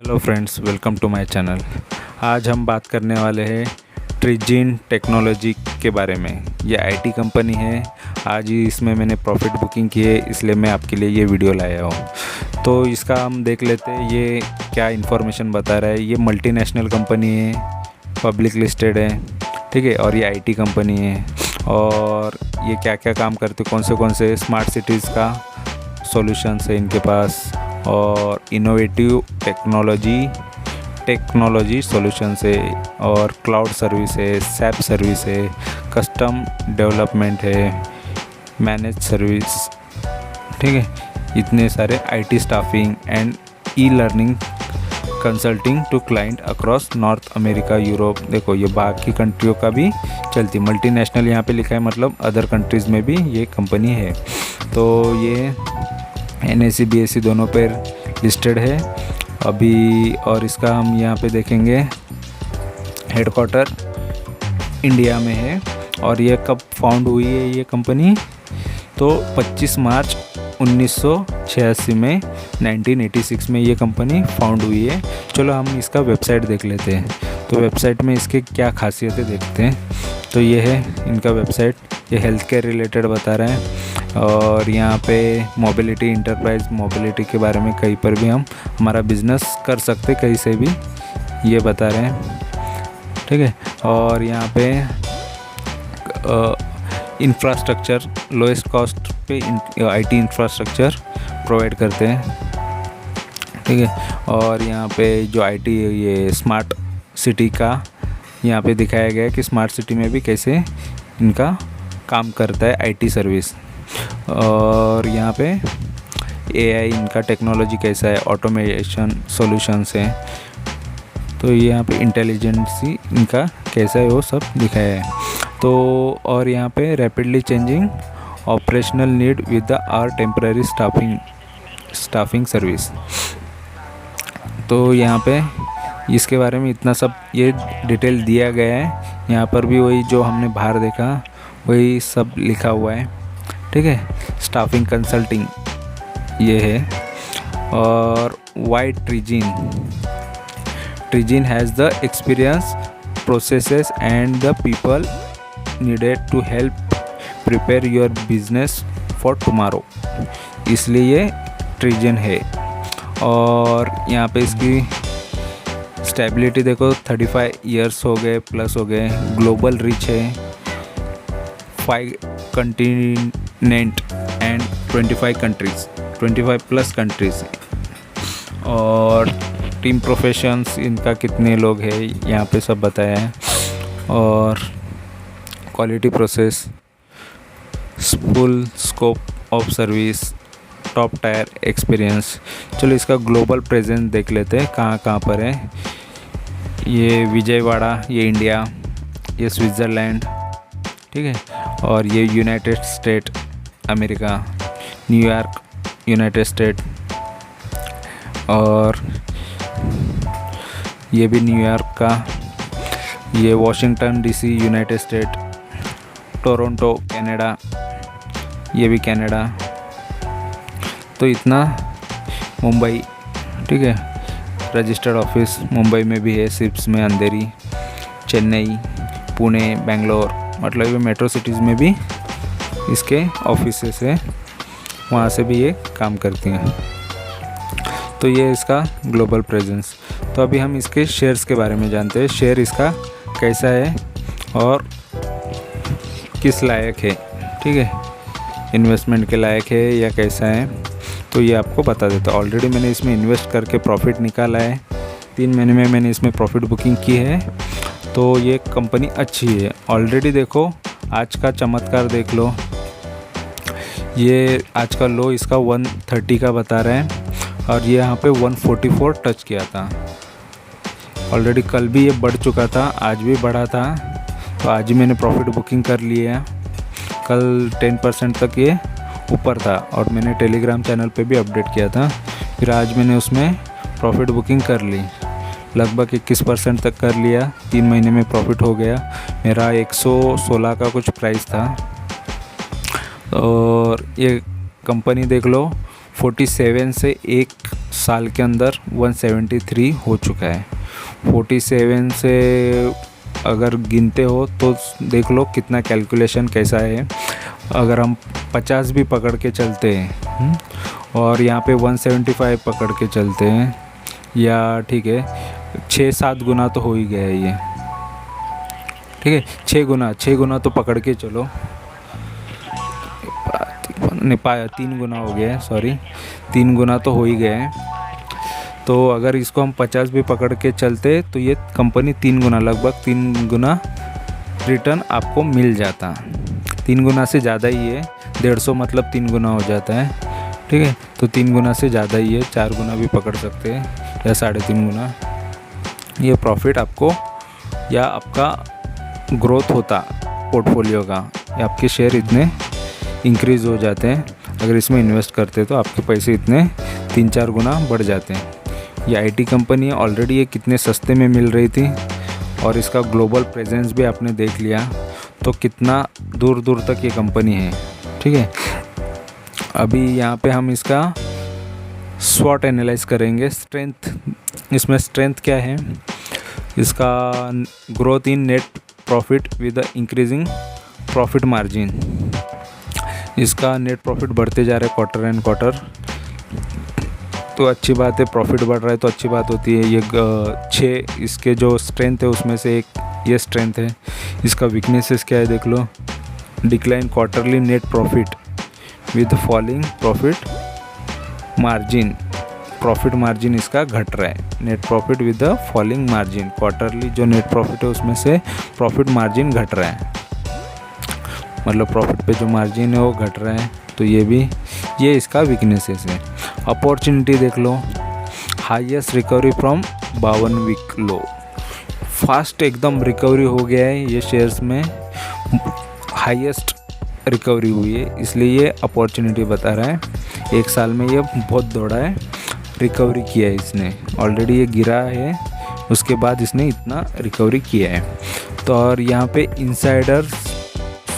Hello friends, welcome to my channel. आज हम बात करने वाले हैं ट्रिजिन टेक्नोलॉजी के बारे में। ये आईटी कंपनी है। आज ही इसमें मैंने प्रॉफिट बुकिंग की है, इसलिए मैं आपके लिए ये वीडियो लाया हूँ। तो इसका हम देख लेते हैं ये क्या इन्फॉर्मेशन बता रहा है। ये मल्टीनेशनल कंपनी है, पब्लिक लिस्टेड है, ठीक है। और ये आईटी कंपनी है और ये क्या क्या काम करते, कौन से स्मार्ट सिटीज़ का सॉल्यूशंस है इनके पास, और इनोवेटिव टेक्नोलॉजी सॉल्यूशंस है, और क्लाउड सर्विस है, सैप सर्विस है, कस्टम डेवलपमेंट है, मैनेज सर्विस, ठीक है। इतने सारे IT staffing and e learning consulting to client across North America, Europe. देखो ये बाकी कंट्रियों का भी चलती, मल्टीनेशनल यहाँ पे लिखा है, मतलब अदर कंट्रीज़ में भी ये कंपनी है। तो ये NSE BSE दोनों पर लिस्टेड है अभी। और इसका हम यहाँ पे देखेंगे हेडक्वार्टर इंडिया में है। और ये कब फाउंड हुई है ये कंपनी, तो 25 मार्च 1986 में 1986 में ये कंपनी फाउंड हुई है। चलो हम इसका वेबसाइट देख लेते हैं। तो वेबसाइट में इसके क्या खासियतें देखते हैं। तो ये है इनका वेबसाइट। ये हेल्थ केयर रिलेटेड बता रहे हैं, और यहाँ पे मोबिलिटी, इंटरप्राइज मोबिलिटी के बारे में कहीं पर भी हम हमारा बिजनेस कर सकते, कहीं से भी, ये बता रहे हैं, ठीक है। और यहाँ पे इंफ्रास्ट्रक्चर, लोएस्ट कॉस्ट पे आईटी इंफ्रास्ट्रक्चर प्रोवाइड करते हैं, ठीक है। और यहाँ पे जो आईटी ये स्मार्ट सिटी का यहाँ पे दिखाया गया है कि स्मार्ट सिटी में भी कैसे इनका काम करता है आईटी सर्विस। और यहाँ पे एआई इनका टेक्नोलॉजी कैसा है, ऑटोमेशन सॉल्यूशंस हैं। तो यहाँ पे इंटेलिजेंसी इनका कैसा है वो सब दिखाया है। तो और यहाँ पे rapidly changing operational need with the our temporary staffing service. तो यहाँ पे इसके बारे में इतना सब ये डिटेल दिया गया है। यहाँ पर भी वही जो हमने बाहर देखा वही सब लिखा हुआ है, ठीक है। स्टाफिंग कंसल्टिंग ये है। और why Trigyn has the experience, processes and the people needed to help prepare your business for tomorrow, इसलिए ये ट्रिजिन है। और यहाँ पे इसकी स्टेबिलिटी देखो, 35 इयर्स हो गए, प्लस हो गए। ग्लोबल रीच है, 5 कंटिनेंट एंड 25 प्लस कंट्रीज। और टीम प्रोफेशंस इनका कितने लोग हैं यहाँ पे सब बताया है। और quality process, full scope of service, top tier experience. चलो इसका ग्लोबल प्रेजेंस देख लेते हैं कहाँ पर है। ये विजयवाड़ा, ये इंडिया, ये स्विट्ज़रलैंड, ठीक है। और ये United state America, New York United state, और ये भी न्यूयॉर्क का। ये Washington DC United state, Toronto Canada, ये भी कनाडा। तो इतना मुंबई, ठीक है। रजिस्टर्ड ऑफिस मुंबई में भी है, सिप्स में, अंधेरी, चेन्नई, पुणे, बेंगलोर, मतलब ये मेट्रो सिटीज़ में भी इसके ऑफिसेस है, वहाँ से भी ये काम करती हैं। तो ये इसका ग्लोबल प्रेजेंस। तो अभी हम इसके शेयर्स के बारे में जानते हैं। शेयर इसका कैसा है और किस लायक है, ठीक है, इन्वेस्टमेंट के लायक है या कैसा है, तो ये आपको बता देता हूँ। ऑलरेडी मैंने इसमें इन्वेस्ट करके प्रॉफिट निकाला है। 3 महीने में मैंने इसमें प्रॉफिट बुकिंग की है। तो ये कंपनी अच्छी है। ऑलरेडी देखो आज का चमत्कार देख लो, ये आज का लो इसका 130 का बता रहे हैं, और ये यहाँ पे 144 टच किया था। ऑलरेडी कल भी ये बढ़ चुका था, आज भी बढ़ा था। तो आज ही मैंने प्रॉफिट बुकिंग कर लिया। कल 10% तक ये ऊपर था, और मैंने टेलीग्राम चैनल पे भी अपडेट किया था। फिर आज मैंने उसमें प्रॉफिट बुकिंग कर ली, लगभग 21% तक कर लिया। 3 महीने में प्रॉफिट हो गया। मेरा 116 का कुछ प्राइस था। और ये कंपनी देख लो, 47 से 1 साल के अंदर 173 हो चुका है। 47 से अगर गिनते हो तो देख लो कितना कैलकुलेशन कैसा है। अगर हम 50 भी पकड़ के चलते हैं और यहाँ पे 175 पकड़ के चलते हैं, या ठीक है 6-7 गुना तो हो ही गया है ये, ठीक है 6 गुना तो पकड़ के चलो, नहीं पाया 3 गुना हो गया है, सॉरी 3 गुना तो हो ही गया है। तो अगर इसको हम 50 भी पकड़ के चलते तो ये कंपनी 3 गुना, लगभग 3 गुना रिटर्न आपको मिल जाता। 3 गुना से ज़्यादा ही है, 150 मतलब 3 गुना हो जाता है, ठीक है। तो 3 गुना से ज़्यादा ही है, 4 गुना भी पकड़ सकते हैं या 3.5 गुना ये प्रॉफिट आपको, या आपका ग्रोथ होता पोर्टफोलियो का, या आपके शेयर इतने इंक्रीज़ हो जाते हैं। अगर इसमें इन्वेस्ट करते तो आपके पैसे इतने 3-4 गुना बढ़ जाते हैं। ये आईटी कंपनी है, ऑलरेडी ये कितने सस्ते में मिल रही थी और इसका ग्लोबल प्रेजेंस भी आपने देख लिया, तो कितना दूर दूर तक ये कंपनी है, ठीक है। अभी यहाँ पे हम इसका स्वॉट एनालाइज करेंगे। स्ट्रेंथ, इसमें स्ट्रेंथ क्या है इसका, growth in net profit with increasing profit margin. इसका नेट प्रॉफिट बढ़ते जा रहा है क्वार्टर एंड क्वार्टर, तो अच्छी बात है, प्रॉफिट बढ़ रहा है तो अच्छी बात होती है। ये 6 इसके जो स्ट्रेंथ है उसमें से एक ये स्ट्रेंथ है। इसका वीकनेसेस क्या है देख लो, decline quarterly net profit with falling profit margin. Profit margin इसका घट रहा है, net profit with the falling margin. Quarterly जो नेट प्रॉफिट है उसमें से प्रॉफिट मार्जिन घट रहा है, मतलब प्रॉफिट पे जो मार्जिन है वो घट रहा है, तो ये इसका वीकनेसेस है। अपॉर्चुनिटी देख लो, highest recovery from 52 week low, fast एकदम रिकवरी हो गया है ये शेयर्स में, हाईएस्ट रिकवरी हुई है, इसलिए ये अपॉर्चुनिटी बता रहा है। 1 साल में ये बहुत दौड़ा है, रिकवरी किया है इसने, ऑलरेडी ये गिरा है उसके बाद इसने इतना रिकवरी किया है। तो और यहाँ पे इनसाइडर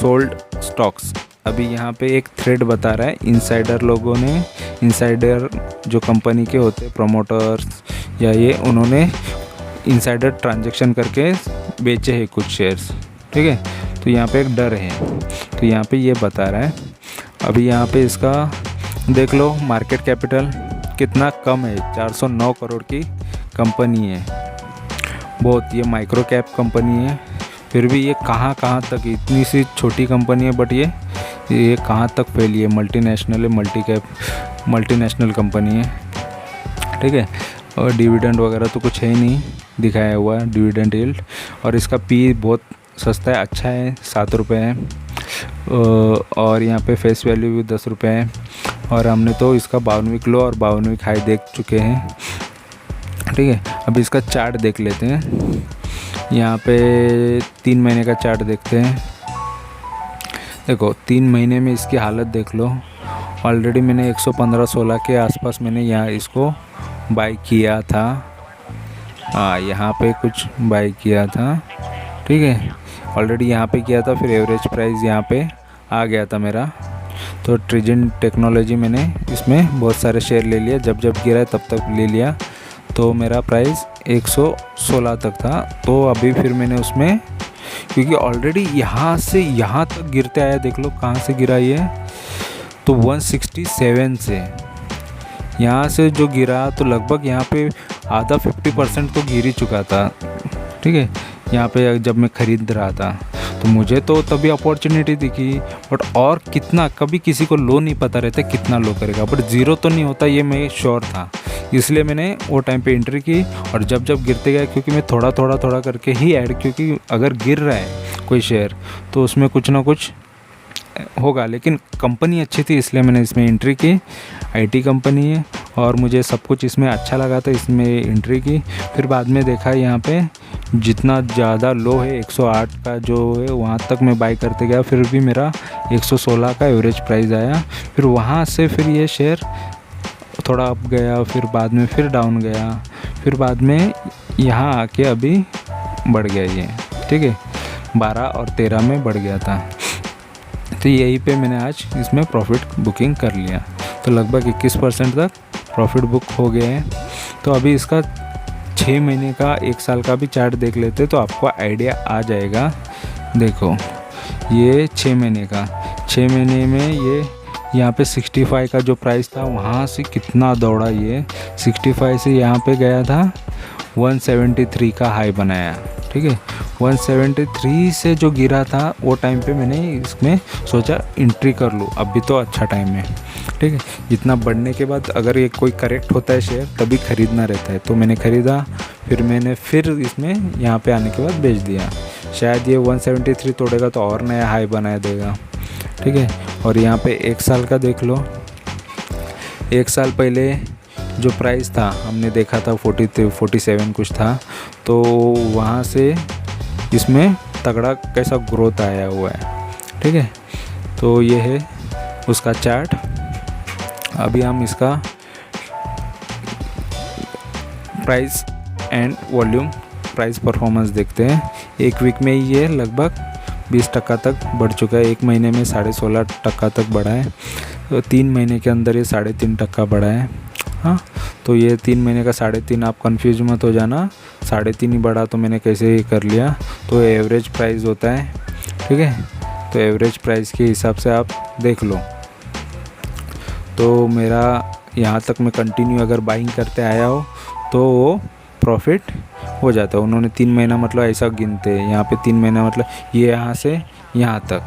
सोल्ड स्टॉक्स, अभी यहाँ पे एक थ्रेड बता रहा है, इनसाइडर लोगों ने, इनसाइडर जो कंपनी के होते हैं प्रमोटर्स या ये, उन्होंने इनसाइडर ट्रांजैक्शन करके बेचे हैं कुछ शेयर्स, ठीक है। तो यहाँ पे एक डर है, तो यहाँ पे ये बता रहा है। अभी यहाँ पे इसका देख लो, मार्केट कैपिटल कितना कम है, 409 करोड़ की कंपनी है, बहुत, ये माइक्रो कैप कंपनी है, फिर भी ये कहाँ तक, इतनी सी छोटी कंपनी है बट ये कहाँ तक फैली है, मल्टीनेशनल है, मल्टीनेशनल कंपनी है, ठीक है। और डिविडेंड वगैरह तो कुछ है ही नहीं दिखाया हुआ है, डिविडेंड यील्ड, और इसका पी बहुत सस्ता है, अच्छा है, 7 रुपये है, और यहाँ पे फेस वैल्यू भी 10 रुपये है। और हमने तो इसका 52वीं लो और 52वीं हाई देख चुके हैं, ठीक है। अभी इसका चार्ट देख लेते हैं, यहाँ पे 3 महीने का चार्ट देखते हैं। देखो 3 महीने में इसकी हालत देख लो, ऑलरेडी मैंने 115-16 के आसपास मैंने यहाँ इसको बाई किया था, यहाँ पे कुछ बाई किया था, ठीक है, ऑलरेडी यहाँ पे किया था, फिर एवरेज प्राइस यहाँ पे आ गया था मेरा। तो ट्रिजेंट टेक्नोलॉजी मैंने इसमें बहुत सारे शेयर ले लिया, जब गिरा तब तक ले लिया, तो मेरा प्राइस 116 तक था। तो अभी फिर मैंने उसमें, क्योंकि ऑलरेडी यहाँ से यहाँ तक गिरते आया, देख लो कहाँ से गिरा ये, तो 167 से यहाँ से जो गिरा, तो लगभग यहाँ पे आधा 50% तो गिर ही चुका था, ठीक है। यहाँ पे जब मैं ख़रीद रहा था तो मुझे तो तभी अपॉर्चुनिटी दिखी, बट और कितना, कभी किसी को लो नहीं पता रहता कितना लो करेगा, बट ज़ीरो तो नहीं होता ये मैं श्योर था, इसलिए मैंने वो टाइम पे एंट्री की। और जब गिरते गया, क्योंकि मैं थोड़ा करके ही ऐड, क्योंकि अगर गिर रहा है कोई शेयर तो उसमें कुछ ना कुछ होगा, लेकिन कंपनी अच्छी थी इसलिए मैंने इसमें एंट्री की। आईटी कंपनी है और मुझे सब कुछ इसमें अच्छा लगा था, इसमें एंट्री की। फिर बाद में देखा यहाँ पे जितना ज़्यादा लो है 108 का जो है, वहाँ तक मैं बाई करते गया, फिर भी मेरा 116 का एवरेज प्राइस आया। फिर वहाँ से फिर ये शेयर थोड़ा अप गया, फिर बाद में फिर डाउन गया, फिर बाद में यहाँ आके अभी बढ़ गया ये, ठीक है, 12 और 13 में बढ़ गया था। तो यहीं पे मैंने आज इसमें प्रॉफिट बुकिंग कर लिया, तो लगभग 21% तक प्रॉफिट बुक हो गए हैं। तो अभी इसका 6 महीने का 1 साल का भी चार्ट देख लेते तो आपको आइडिया आ जाएगा। देखो ये 6 महीने का, 6 महीने में ये यहाँ पे 65 का जो प्राइस था वहाँ से कितना दौड़ा, ये 65 से यहाँ पे गया था 173 का हाई बनाया। ठीक है, 173 से जो गिरा था वो टाइम पे मैंने इसमें सोचा एंट्री कर लूँ, अभी तो अच्छा टाइम है। ठीक है, जितना बढ़ने के बाद अगर ये कोई करेक्ट होता है शेयर तभी ख़रीदना रहता है। तो मैंने ख़रीदा, फिर इसमें यहाँ पे आने के बाद बेच दिया। शायद ये 173 तोड़ेगा तो और नया हाई बनाया देगा। ठीक है, और यहाँ पे 1 साल का देख लो। 1 साल पहले जो प्राइस था हमने देखा था 47 कुछ था, तो वहाँ से इसमें तगड़ा कैसा ग्रोथ आया हुआ है। ठीक है, तो ये है उसका चार्ट। अभी हम इसका price and volume, price performance देखते हैं। 1 वीक में ये लगभग 20% तक बढ़ चुका है। 1 महीने में 16.5% तक बढ़ा है। तो 3 महीने के अंदर ये 3.5% बढ़ा है। हाँ, तो ये 3 महीने का 3.5, आप कंफ्यूज मत हो जाना, 3.5 ही बढ़ा तो मैंने कैसे ही कर लिया। तो एवरेज प्राइस होता है। ठीक है, तो एवरेज प्राइस के हिसाब से आप देख लो। तो मेरा यहाँ तक मैं कंटिन्यू अगर बाइंग करते आया हो तो वो प्रॉफिट हो जाता है। उन्होंने 3 महीना मतलब ऐसा गिनते हैं, यहाँ पे 3 महीना मतलब ये यहाँ से यहाँ तक,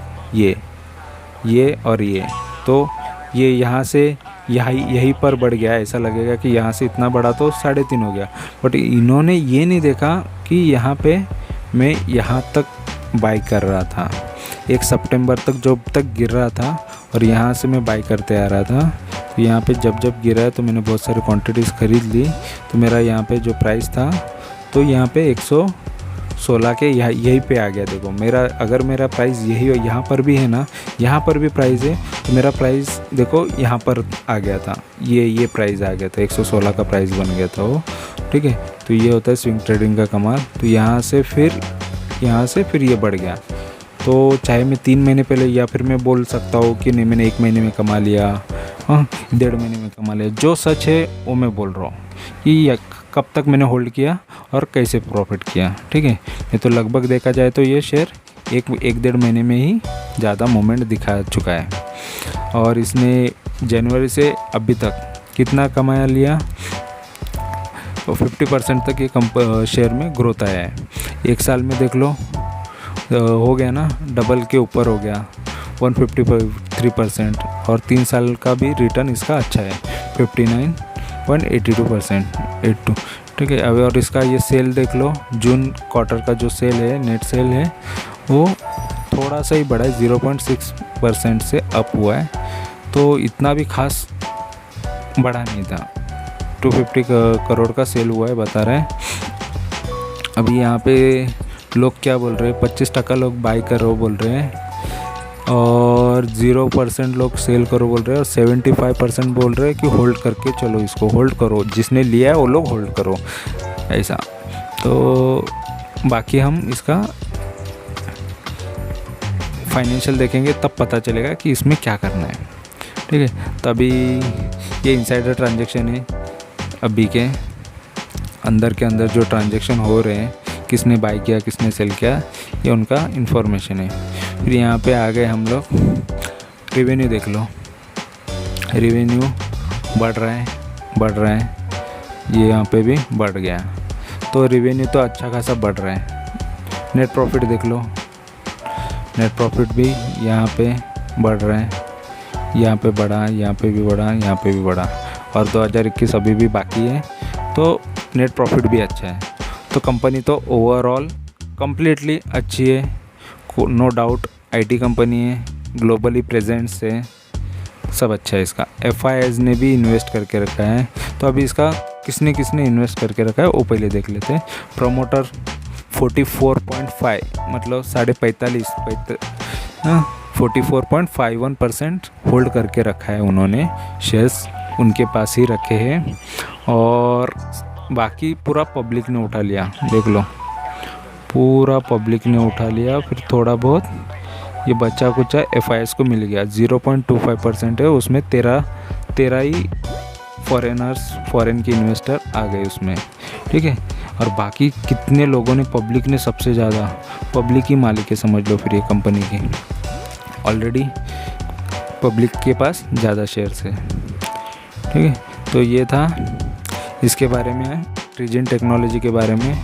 ये और ये, तो ये यहाँ से यही पर बढ़ गया। ऐसा लगेगा कि यहाँ से इतना बड़ा तो 3.5 हो गया, बट इन्होंने ये नहीं देखा कि यहाँ पे मैं यहाँ तक बाई कर रहा था। 1 सितंबर तक जब तक गिर रहा था और यहाँ से मैं बाई करते आ रहा था। तो यहाँ पे जब गिरा है तो मैंने बहुत सारी क्वांटिटीज़ खरीद ली। तो मेरा यहाँ पे जो प्राइस था तो यहाँ पे 116 के यहीं पे आ गया। देखो अगर मेरा प्राइस यही हो, यहाँ पर भी है ना, यहाँ पर भी प्राइस है, तो मेरा प्राइस देखो यहाँ पर आ गया था, ये प्राइस आ गया था, 116 का प्राइस बन गया था वो। ठीक है, तो ये होता है स्विंग ट्रेडिंग का कमाल। तो यहाँ से फिर ये बढ़ गया। तो चाहे मैं 3 महीने पहले, या फिर मैं बोल सकता हूँ कि नहीं मैंने 1 महीने में कमा लिया, हाँ 1.5 महीने में कमा लिया। जो सच है वो मैं बोल रहा हूँ कि कब तक मैंने होल्ड किया और कैसे प्रॉफिट किया। ठीक है, ये तो लगभग देखा जाए तो ये शेयर 1-1.5 महीने में ही ज़्यादा मूवमेंट दिखा चुका है। और इसने जनवरी से अभी तक कितना कमाया लिया, तो 50% तक ये शेयर में ग्रोथ आया है। 1 साल में देख लो हो गया ना, डबल के ऊपर हो गया, 153%। और 3 साल का भी रिटर्न इसका अच्छा है, 59.82%। ठीक है, अब और इसका ये सेल देख लो, जून क्वार्टर का जो सेल है, नेट सेल है, वो थोड़ा सा ही बढ़ा है, 0.6% से अप हुआ है। तो इतना भी खास बढ़ा नहीं था। 250 करोड़ का सेल हुआ है बता रहे हैं। अभी यहाँ पे लोग क्या बोल रहे हैं, 25% लोग बाई करो बोल रहे हैं, और 0% लोग सेल करो बोल रहे हैं, और 75% बोल रहे हैं कि होल्ड करके चलो, इसको होल्ड करो, जिसने लिया है वो लोग होल्ड करो, ऐसा। तो बाकी हम इसका फाइनेंशियल देखेंगे तब पता चलेगा कि इसमें क्या करना है। ठीक है, तो अभी ये इनसाइडर ट्रांजैक्शन है, अभी के अंदर जो ट्रांजैक्शन हो रहे हैं, किसने बाई किया किसने सेल किया, ये उनका इन्फॉर्मेशन है। फिर यहाँ पे आ गए हम लोग, रेवेन्यू देख लो, रेवेन्यू बढ़ रहा है, ये यहाँ पे भी बढ़ गया। तो रेवेन्यू तो अच्छा खासा बढ़ रहा है। नेट प्रॉफिट देख लो, नेट प्रॉफिट भी यहाँ पे बढ़ रहा है, यहाँ पे बढ़ा, यहाँ पे भी बढ़ा, यहाँ पे भी बढ़ा, और 2021 अभी भी बाकी है। तो नेट प्रॉफिट भी अच्छा है। तो कंपनी तो ओवरऑल कम्प्लीटली अच्छी है, नो डाउट। आईटी कंपनी है, ग्लोबली प्रेजेंट्स है, सब अच्छा है इसका। FIS ने भी इन्वेस्ट करके रखा है। तो अभी इसका किसने इन्वेस्ट करके रखा है वो पहले देख लेते हैं। प्रमोटर 44.5 मतलब 45.5 44.51% होल्ड करके रखा है उन्होंने, शेयर्स उनके पास ही रखे हैं। और बाकी पूरा पब्लिक ने उठा लिया, देख लो, पूरा पब्लिक ने उठा लिया। फिर थोड़ा बहुत ये बच्चा कुचा FIS को मिल गया, 0.25% है, उसमें 13 ही फॉरेन के इन्वेस्टर आ गए उसमें, ठीक है। और बाकी कितने लोगों ने, पब्लिक ने सबसे ज़्यादा, पब्लिक ही मालिक है समझ लो फिर ये कंपनी की। ऑलरेडी पब्लिक के पास ज़्यादा शेयर्स है, ठीक है। तो ये था इसके बारे में, ट्रिजेंट टेक्नोलॉजी के बारे में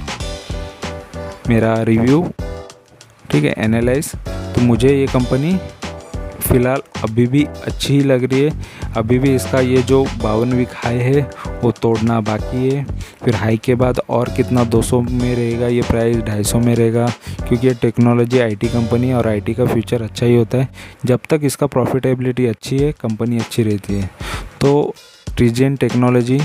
मेरा रिव्यू, ठीक है, एनालाइज। तो मुझे ये कंपनी फ़िलहाल अभी भी अच्छी ही लग रही है। अभी भी इसका ये जो 52 वीक हाई है वो तोड़ना बाकी है। फिर हाई के बाद और कितना 200 में रहेगा ये प्राइस, 250 में रहेगा, क्योंकि ये टेक्नोलॉजी आईटी कंपनी है और आईटी का फ्यूचर अच्छा ही होता है। जब तक इसका प्रॉफिटेबिलिटी अच्छी है, कंपनी अच्छी रहती है। तो ट्रिजेंट टेक्नोलॉजी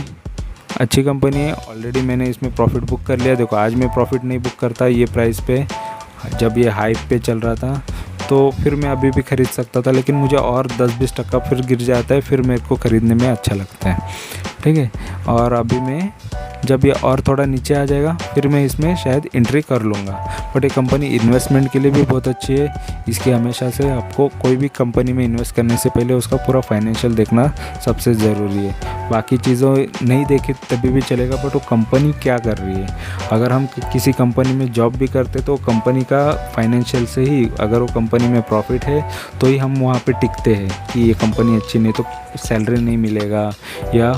अच्छी कंपनी है। ऑलरेडी मैंने इसमें प्रॉफिट बुक कर लिया। देखो आज मैं प्रॉफिट नहीं बुक करता ये प्राइस पे, जब ये हाइप पे चल रहा था तो फिर मैं अभी भी ख़रीद सकता था, लेकिन मुझे और 10-20% फिर गिर जाता है, फिर मेरे को ख़रीदने में अच्छा लगता है, ठीक है। और अभी मैं जब ये और थोड़ा नीचे आ जाएगा फिर मैं इसमें शायद एंट्री कर लूँगा। बट ये कंपनी इन्वेस्टमेंट के लिए भी बहुत अच्छी है। इसकी हमेशा से आपको कोई भी कंपनी में इन्वेस्ट करने से पहले उसका पूरा फाइनेंशियल देखना सबसे ज़रूरी है। बाकी चीज़ों नहीं देखी तभी भी चलेगा, बट वो कंपनी क्या कर रही है। अगर हम किसी कंपनी में जॉब भी करते तो कंपनी का फाइनेंशियल से ही, अगर वो कंपनी में प्रॉफिट है तो ही हम वहाँ पे टिकते हैं कि ये कंपनी अच्छी, नहीं तो सैलरी नहीं मिलेगा या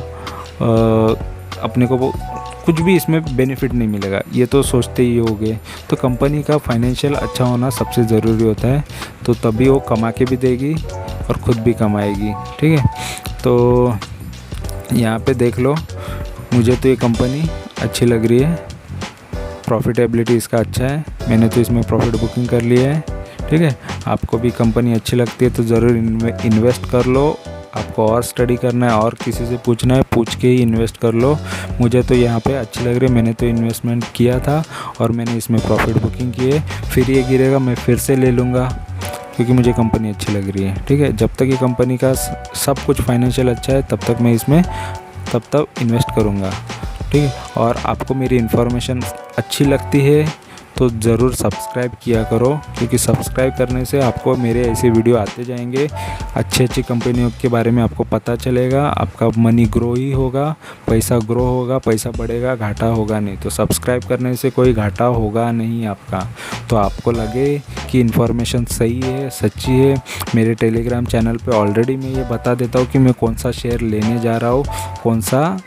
अपने को वो कुछ भी इसमें बेनिफिट नहीं मिलेगा, ये तो सोचते ही होंगे। तो कंपनी का फाइनेंशियल अच्छा होना सबसे ज़रूरी होता है, तो तभी वो कमा के भी देगी और ख़ुद भी कमाएगी, ठीक है। तो यहाँ पे देख लो, मुझे तो ये कंपनी अच्छी लग रही है, प्रॉफिटेबिलिटी इसका अच्छा है। मैंने तो इसमें प्रॉफिट बुकिंग कर लिया है, ठीक है। आपको भी कंपनी अच्छी लगती है तो ज़रूर इन्वेस्ट कर लो। आपको और स्टडी करना है और किसी से पूछना है, पूछ के ही इन्वेस्ट कर लो। मुझे तो यहाँ पे अच्छी लग रही है, मैंने तो इन्वेस्टमेंट किया था और मैंने इसमें प्रॉफिट बुकिंग की है। फिर ये गिरेगा मैं फिर से ले लूँगा, क्योंकि मुझे कंपनी अच्छी लग रही है, ठीक है। जब तक ये कंपनी का सब कुछ फाइनेंशियल अच्छा है तब तक मैं इसमें तब तक इन्वेस्ट करूँगा, ठीक है। और आपको मेरी इन्फॉर्मेशन अच्छी लगती है तो ज़रूर सब्सक्राइब किया करो, क्योंकि सब्सक्राइब करने से आपको मेरे ऐसे वीडियो आते जाएंगे। अच्छी कंपनियों के बारे में आपको पता चलेगा, आपका मनी ग्रो ही होगा, पैसा ग्रो होगा, पैसा बढ़ेगा, घाटा होगा नहीं। तो सब्सक्राइब करने से कोई घाटा होगा नहीं आपका। तो आपको लगे कि इन्फॉर्मेशन सही है, सच्ची है, मेरे टेलीग्राम चैनल पे ऑलरेडी मैं ये बता देता हूँ कि मैं कौन सा शेयर लेने जा रहा हूँ, कौन सा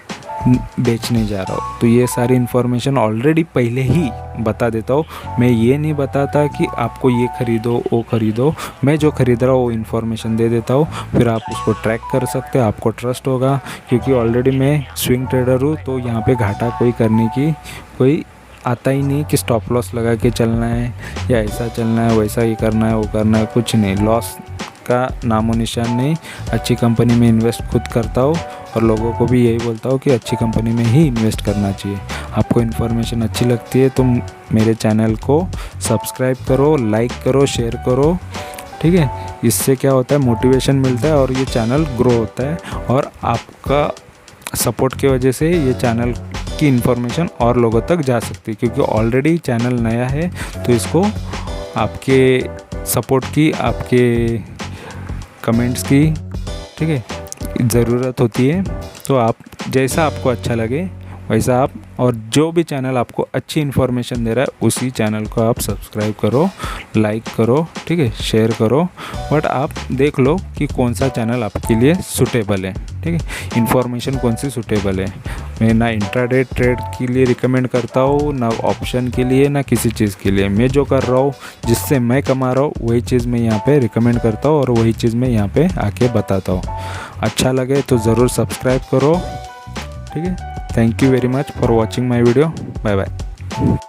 बेचने जा रहा हूँ। तो ये सारी इन्फॉर्मेशन ऑलरेडी पहले ही बता देता हूँ। मैं ये नहीं बताता कि आपको ये ख़रीदो वो ख़रीदो, मैं जो ख़रीद रहा हूँ वो इन्फॉर्मेशन दे देता हूँ, फिर आप उसको ट्रैक कर सकते हैं, आपको ट्रस्ट होगा। क्योंकि ऑलरेडी मैं स्विंग ट्रेडर हूँ, तो यहाँ पे घाटा कोई करने की कोई आता ही नहीं कि स्टॉप लॉस लगा के चलना है या ऐसा चलना है, वैसा ही करना है, वो करना है, कुछ नहीं। लॉस का नामो निशान नहीं। अच्छी कंपनी में इन्वेस्ट खुद करता हूँ और लोगों को भी यही बोलता हूँ कि अच्छी कंपनी में ही इन्वेस्ट करना चाहिए। आपको इन्फॉर्मेशन अच्छी लगती है तो मेरे चैनल को सब्सक्राइब करो, लाइक करो, शेयर करो, ठीक है। इससे क्या होता है, मोटिवेशन मिलता है और ये चैनल ग्रो होता है। और आपका सपोर्ट की वजह से ये चैनल की इन्फॉर्मेशन और लोगों तक जा सकती है, क्योंकि ऑलरेडी चैनल नया है। तो इसको आपके सपोर्ट की, आपके कमेंट्स की, ठीक है, ज़रूरत होती है। तो आप जैसा आपको अच्छा लगे वैसा आप, और जो भी चैनल आपको अच्छी इन्फॉर्मेशन दे रहा है उसी चैनल को आप सब्सक्राइब करो, लाइक करो, ठीक है, शेयर करो। बट आप देख लो कि कौन सा चैनल आपके लिए सूटेबल है, ठीक है, इन्फॉर्मेशन कौन सी सूटेबल है। मैं ना इंट्राडे ट्रेड के लिए रिकमेंड करता हूँ, ना ऑप्शन के लिए, ना किसी चीज़ के लिए। मैं जो कर रहा हूँ, जिससे मैं कमा रहा हूँ, वही चीज़ मैं यहाँ पे रिकमेंड करता हूँ और वही चीज़ मैं यहाँ पे आके बताता हूँ। अच्छा लगे तो ज़रूर सब्सक्राइब करो, ठीक है। Thank you very much for watching my video. Bye bye.